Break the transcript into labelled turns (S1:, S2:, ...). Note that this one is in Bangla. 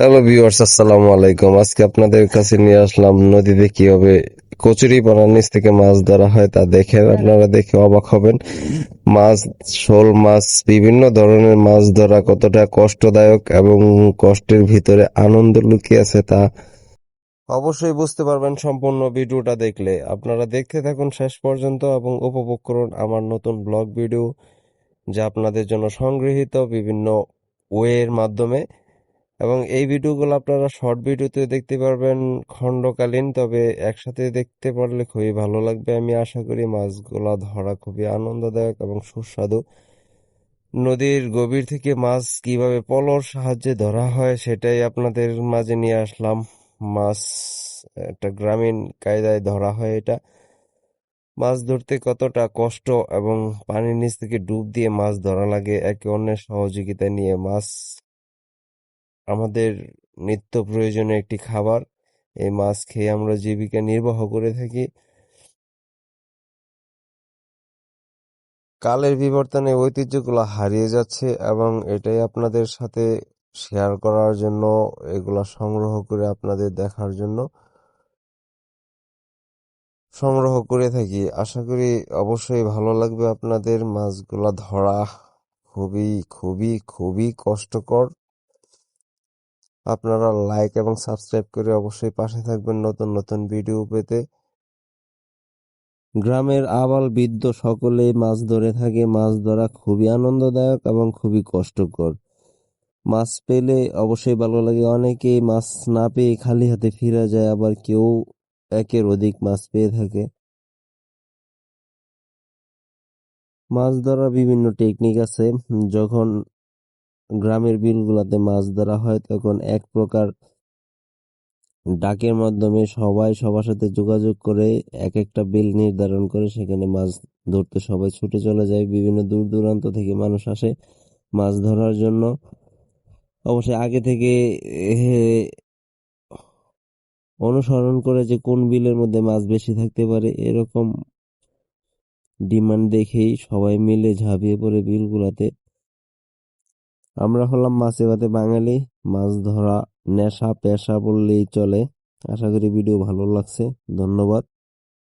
S1: হ্যালো ভিউয়ার্স, আসসালামু আলাইকুম। আজকে আপনাদের কাছে নিয়ে আসলাম নদীতে কিভাবে কচুরিপানার নিচ থেকে মাছ ধরা হয় তা দেখেন। আপনারা দেখে অবাক হবেন। মাছ, শোল মাছ, বিভিন্ন ধরনের মাছ ধরা কতটা কষ্টদায়ক এবং কষ্টের ভিতরে আনন্দ লুকিয়ে আছে তা অবশ্যই বুঝতে পারবেন সম্পূর্ণ ভিডিওটা দেখলে। আপনারা দেখতে থাকুন শেষ পর্যন্ত এবং উপভোগ করুন আমার নতুন ব্লগ ভিডিও, যা আপনাদের জন্য সংগৃহীত বিভিন্ন ওয়ের মাধ্যমে। এবং এই ভিডিওগুলো আপনারা শর্ট ভিডিওতে দেখতে পারবেন খণ্ডকালীন, তবে একসাথে দেখতে পারলে খুবই ভালো লাগবে। আমি আশা করি মাছগুলা ধরা খুবই আনন্দদায়ক এবং সুস্বাদু। নদীর গভীর থেকে মাছ কিভাবে পলর সাহায্যে ধরা হয় সেটাই আপনাদের মাঝে নিয়ে আসলাম। মাছ একটা গ্রামীণ কায়দায় ধরা হয় এটা। মাছ ধরতে কতটা কষ্ট এবং পানির নিচ থেকে ডুব দিয়ে মাছ ধরা লাগে একে অন্যের সহযোগিতা নিয়ে। মাছ আমাদের নিত্য প্রয়োজনীয় একটি খাবার। এই মাছ খেয়ে আমরা জীবিকা নির্বাহ করে থাকি। কালের বিবর্তনে ঐতিহ্যগুলো হারিয়ে যাচ্ছে এবং এটাই আপনাদের সাথে শেয়ার করার জন্য, এগুলা সংগ্রহ করে আপনাদের দেখার জন্য সংগ্রহ করে থাকি। আশা করি অবশ্যই ভালো লাগবে আপনাদের। মাছগুলা ধরা খুবই খুবই খুবই কষ্টকর। আপনারা লাইক এবং সাবস্ক্রাইব করে অবশ্যই পাশে থাকবেন নতুন নতুন ভিডিও পেতে। গ্রামের আবাল বৃদ্ধ সকলেই মাছ ধরে থাকে। মাছ ধরা খুবই আনন্দদায়ক এবং খুবই কষ্টকর। মাছ পেলে অবশ্যই ভালো লাগে। অনেকেই মাছ না পেয়ে খালি হাতে ফিরে যায়, আবার কেউ একের অধিক মাছ পেয়ে থাকে। মাছ ধরার বিভিন্ন টেকনিক আছে। যখন গ্রামের বিলগুলাতে মাছ ধরা হয় তখন এক প্রকার ডাকের মাধ্যমে সবাই সবার সাথে যোগাযোগ করে এক একটা বিল নির্ধারণ করে সেখানে মাছ ধরতে সবাই ছুটে চলে যায়। বিভিন্ন দূর দূরান্ত থেকে মানুষ আসে মাছ ধরার জন্য। অবশ্যই আগে থেকে এ, অনুসরণ করে যে কোন বিলের মধ্যে মাছ বেশি থাকতে পারে এরকম ডিমান্ড দেখেই সবাই মিলে ঝাঁপিয়ে পড়ে বিলগুলাতে। আমরা হলাম মাছে ভাতে বাঙালি। মাছ ধরা নেশা পেশা বললেই চলে। আশা করি ভিডিও ভালো লাগছে। ধন্যবাদ।